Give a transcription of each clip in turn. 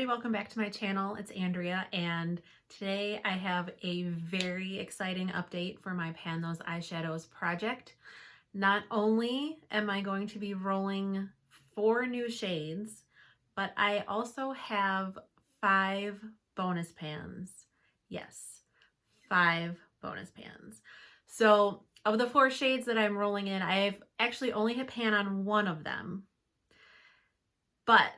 everybody, welcome back to my channel. It's Andrea, and today I have a very exciting update for my Pan Those Eyeshadows project. Not only am I going to be rolling 4 new shades, but I also have 5 bonus pans. Yes, 5 bonus pans. So of the 4 shades that I'm rolling in, I've actually only hit pan on 1 of them, but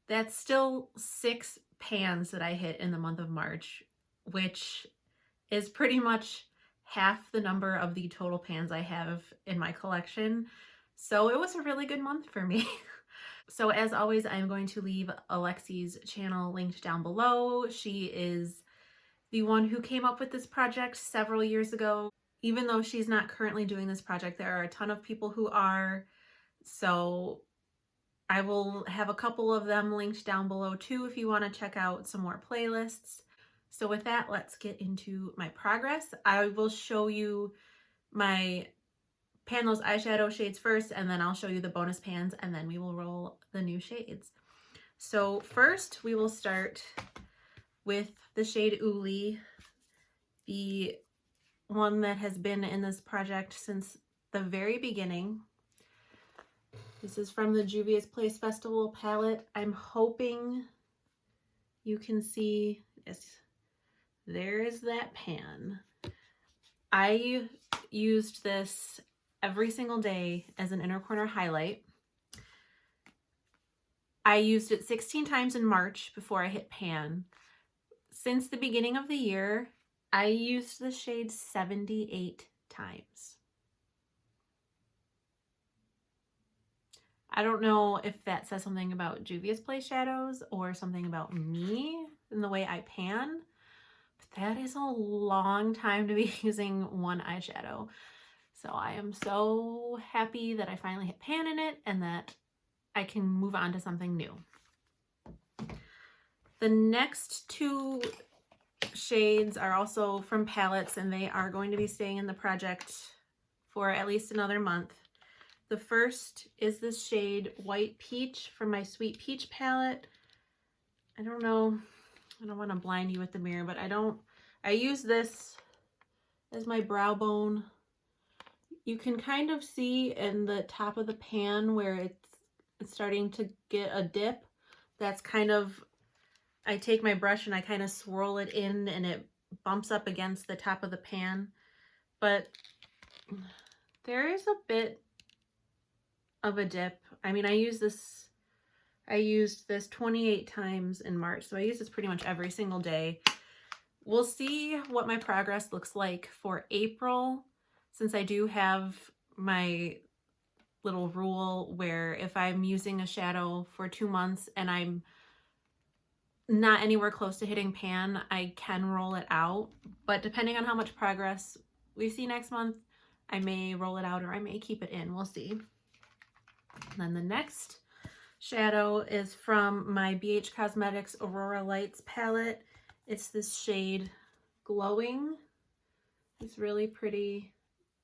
that's still 6 pans that I hit in the month of March, which is pretty much half the number of the total pans I have in my collection. So it was a really good month for me. So as always, I'm going to leave Alexi's channel linked down below. She is the one who came up with this project several years ago. Even though she's not currently doing this project, there are a ton of people who are. So I will have a couple of them linked down below too if you want to check out some more playlists. So with that, let's get into my progress. I will show you my Pan Those Eyeshadow shades first, and then I'll show you the bonus pans, and then we will roll the new shades. So first, we will start with the shade Ulli, the one that has been in this project since the very beginning. This is from the Juvia's Place Festival palette. I'm hoping you can see, yes, there is that pan. I used this every single day as an inner corner highlight. I used it 16 times in March before I hit pan. Since the beginning of the year, I used the shade 78 times. I don't know if that says something about Juvia's Place shadows or something about me and the way I pan, but that is a long time to be using one eyeshadow. So I am so happy that I finally hit pan in it and that I can move on to something new. The next 2 shades are also from palettes, and they are going to be staying in the project for at least another month. The first is this shade White Peach from my Sweet Peach palette. I don't know, I don't want to blind you with the mirror, but I use this as my brow bone. You can kind of see in the top of the pan where it's starting to get a dip. That's kind of, I take my brush and I kind of swirl it in and it bumps up against the top of the pan. But there is a bit of a dip. I mean, I used this 28 times in March, so I use this pretty much every single day. We'll see what my progress looks like for April, since I do have my little rule where if I'm using a shadow for 2 months and I'm not anywhere close to hitting pan, I can roll it out. But depending on how much progress we see next month, I may roll it out or I may keep it in. We'll see. And then the next shadow is from my BH Cosmetics Aurora Lights palette. It's this shade Glowing. It's really pretty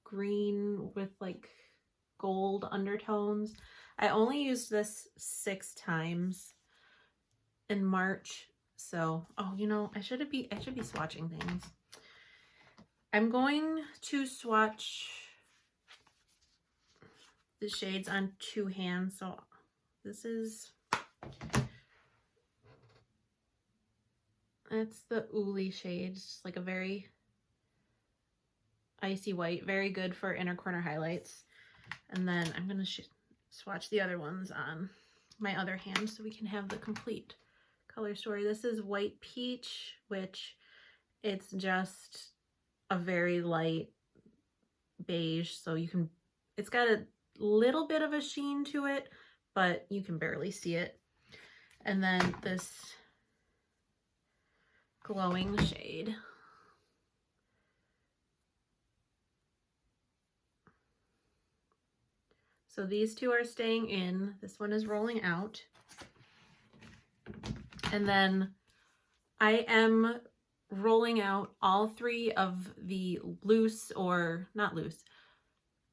green with like gold undertones. I only used this 6 times in March. So, oh, you know, I should be swatching things. I'm going to swatch the shades on 2 hands. So this is, it's the Ulli shade. It's just like a very icy white, very good for inner corner highlights. And then I'm going to swatch the other ones on my other hand so we can have the complete color story. This is White Peach, which it's just a very light beige, so you can, it's got a little bit of a sheen to it, but you can barely see it. And then this Glowing shade. So these 2 are staying in. This one is rolling out. And then I am rolling out all 3 of the loose, or not loose,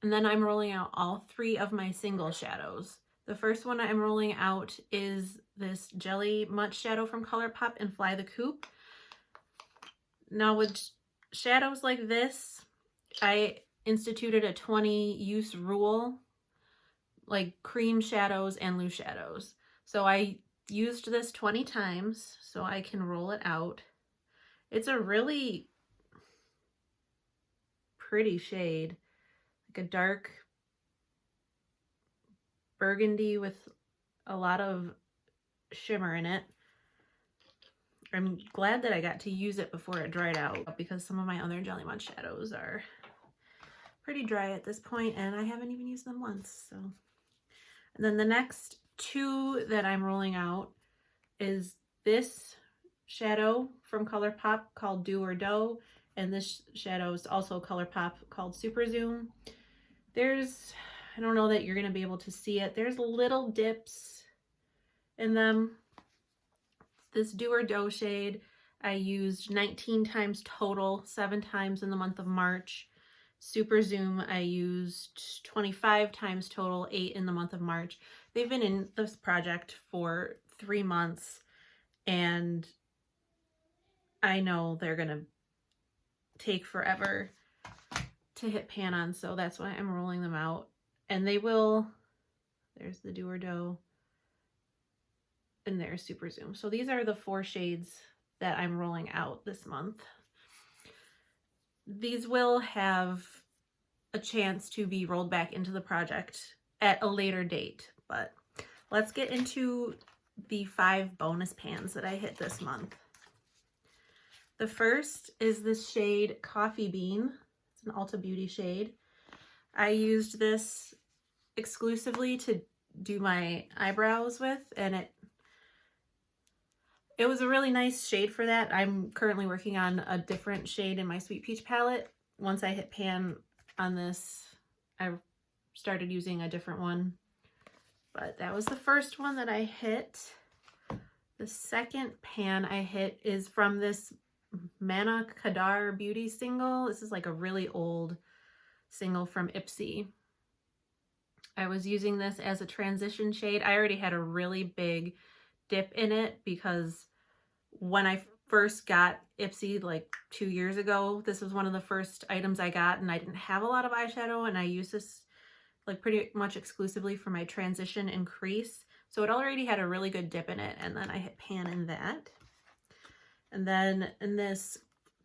and then I'm rolling out all 3 of my single shadows. The first one I'm rolling out is this Jelly Much shadow from ColourPop and Fly the Coop. Now with shadows like this, I instituted a 20 use rule, like cream shadows and loose shadows. So I used this 20 times so I can roll it out. It's a really pretty shade, like a dark burgundy with a lot of shimmer in it. I'm glad that I got to use it before it dried out, because some of my other Jelly Munch shadows are pretty dry at this point and I haven't even used them once. So, and then the next two that I'm rolling out is this shadow from ColourPop called Do or Dough, and this shadow is also ColourPop called Super Zoom. I don't know that you're going to be able to see it. There's little dips in them. This Do or Dough shade I used 19 times total, 7 times in the month of March. Super Zoom I used 25 times total, 8 in the month of March. They've been in this project for 3 months and I know they're gonna take forever to hit pan on, so that's why I'm rolling them out. And they will, there's the Do or Dough, and there's Super Zoom. So these are the 4 shades that I'm rolling out this month. These will have a chance to be rolled back into the project at a later date, but let's get into the 5 bonus pans that I hit this month. The first is this shade Coffee Bean. It's an Ulta Beauty shade. I used this exclusively to do my eyebrows with, and it was a really nice shade for that. I'm currently working on a different shade in my Sweet Peach palette. Once I hit pan on this, I started using a different one. But that was the first one that I hit. The second pan I hit is from this Mana Kadar Beauty single. This is like a really old single from Ipsy. I was using this as a transition shade. I already had a really big dip in it because when I first got Ipsy like 2 years ago, this was one of the first items I got and I didn't have a lot of eyeshadow, and I used this like pretty much exclusively for my transition and crease. So it already had a really good dip in it, and then I hit pan in that. And then in this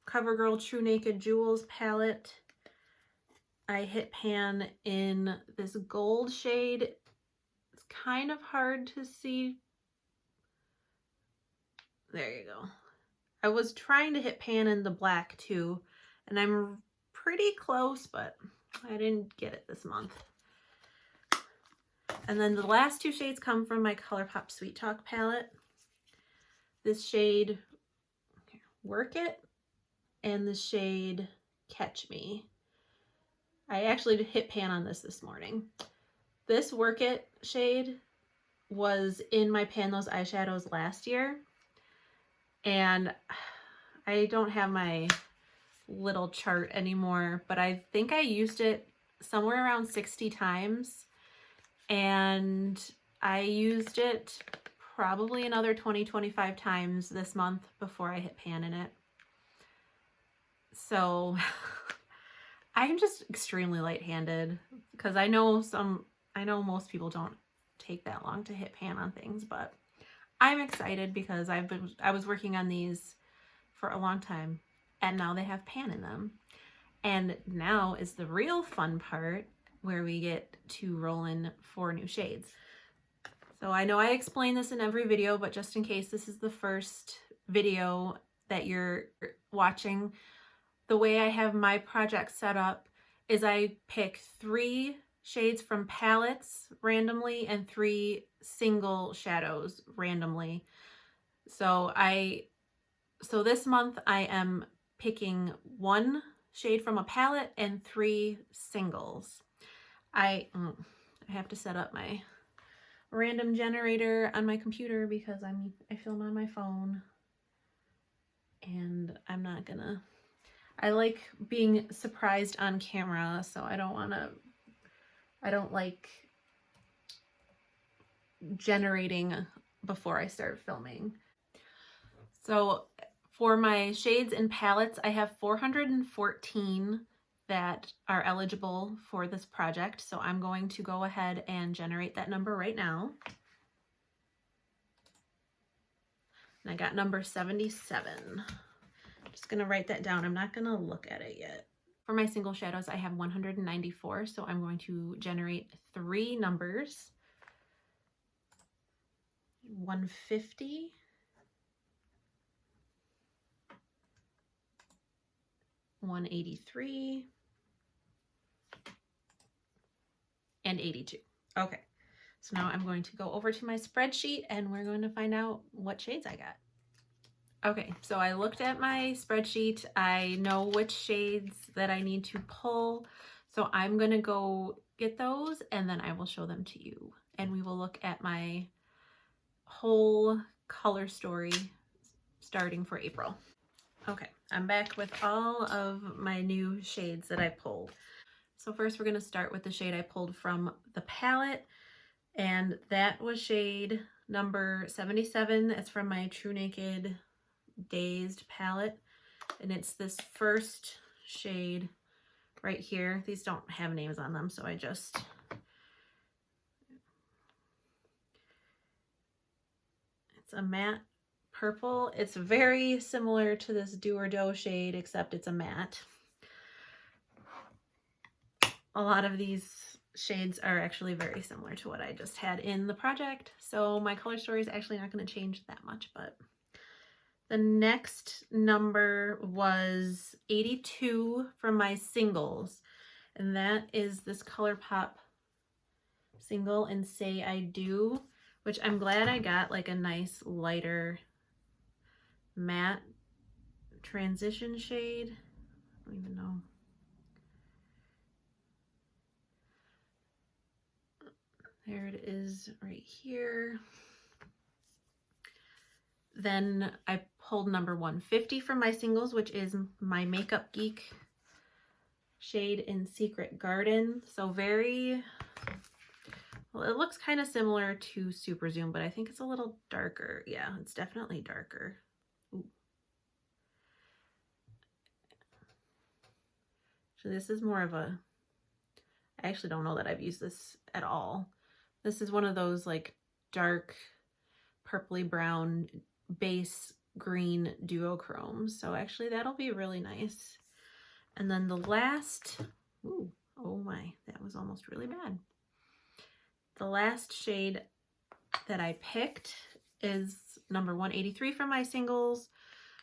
CoverGirl True Naked Jules palette, I hit pan in this gold shade. It's kind of hard to see. There you go. I was trying to hit pan in the black too, and I'm pretty close, but I didn't get it this month. And then the last 2 shades come from my ColourPop Sweet Talk palette. This shade Work It and the shade Catch Me. I actually hit pan on this morning. This Work It shade was in my Pan Those Eyeshadows last year, and I don't have my little chart anymore, but I think I used it somewhere around 60 times, and I used it probably another 20-25 times this month before I hit pan in it. So I'm just extremely light-handed because I know most people don't take that long to hit pan on things, but I'm excited because I was working on these for a long time and now they have pan in them. And now is the real fun part where we get to roll in 4 new shades. So I know I explain this in every video, but just in case this is the first video that you're watching, the way I have my project set up is I pick 3 shades from palettes randomly and 3 single shadows randomly. So this month I am picking 1 shade from a palette and 3 singles. I have to set up my random generator on my computer because I film on my phone and I like being surprised on camera, so I don't like generating before I start filming. So for my shades and palettes, I have 414 that are eligible for this project. So I'm going to go ahead and generate that number right now. And I got number 77. I'm just gonna write that down. I'm not gonna look at it yet. For my single shadows, I have 194. So I'm going to generate 3 numbers. 150. 183 and 82. Okay, so now I'm going to go over to my spreadsheet and we're going to find out what shades I got. Okay, so I looked at my spreadsheet. I know which shades that I need to pull. So I'm going to go get those and then I will show them to you. And we will look at my whole color story starting for April. Okay, I'm back with all of my new shades that I pulled. So first we're going to start with the shade I pulled from the palette, and that was shade number 77. It's from my True Naked Dazed palette, and it's this first shade right here. These don't have names on them, so I just... It's a matte purple. It's very similar to this Do or Dough shade, except it's a matte. A lot of these shades are actually very similar to what I just had in the project, so my color story is actually not going to change that much. But the next number was 82 from my singles, and that is this ColourPop single in Say I Do, which I'm glad I got like a nice lighter matte transition shade. I don't even know. There it is right here. Then I pulled number 150 from my singles, which is my Makeup Geek shade in Secret Garden. So very, well, it looks kind of similar to Super Zoom, but I think it's a little darker. Yeah, it's definitely darker. Ooh. So this is more of a, I actually don't know that I've used this at all. This is one of those like dark purpley brown base green duochromes. So actually that'll be really nice. And then the last, ooh, oh my, that was almost really bad. The last shade that I picked is number 183 from my singles,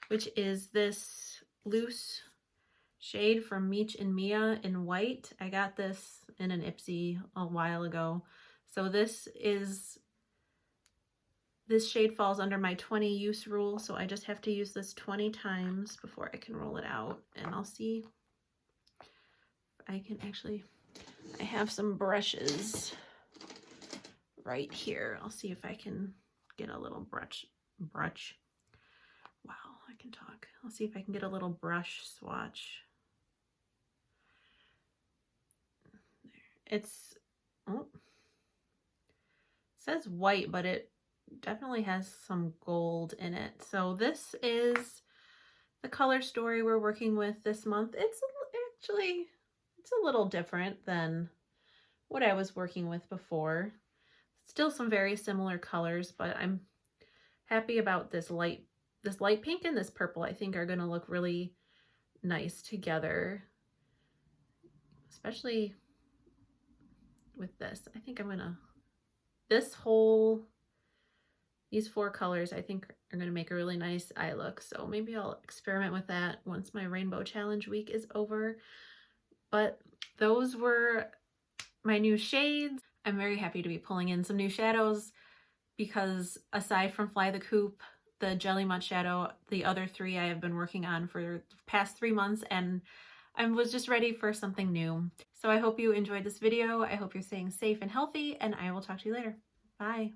which is this loose shade from Meech and Mia in white. I got this in an Ipsy a while ago. So this shade falls under my 20 use rule, so I just have to use this 20 times before I can roll it out. And I'll see if I can actually, I have some brushes right here. I'll see if I can get a little brush. Wow, I can talk. I'll see if I can get a little brush swatch. It's, oh, it says white, but it definitely has some gold in it. So this is the color story we're working with this month. It's actually, it's a little different than what I was working with before. Still some very similar colors, but I'm happy about this light pink and this purple. I think are going to look really nice together, especially with this. I think I'm gonna, these 4 colors I think are gonna make a really nice eye look. So maybe I'll experiment with that once my Rainbow Challenge week is over. But those were my new shades. I'm very happy to be pulling in some new shadows because aside from Fly the Coop, the Jelly Mutt shadow, the other 3 I have been working on for the past 3 months, and I was just ready for something new. So I hope you enjoyed this video. I hope you're staying safe and healthy, and I will talk to you later. Bye.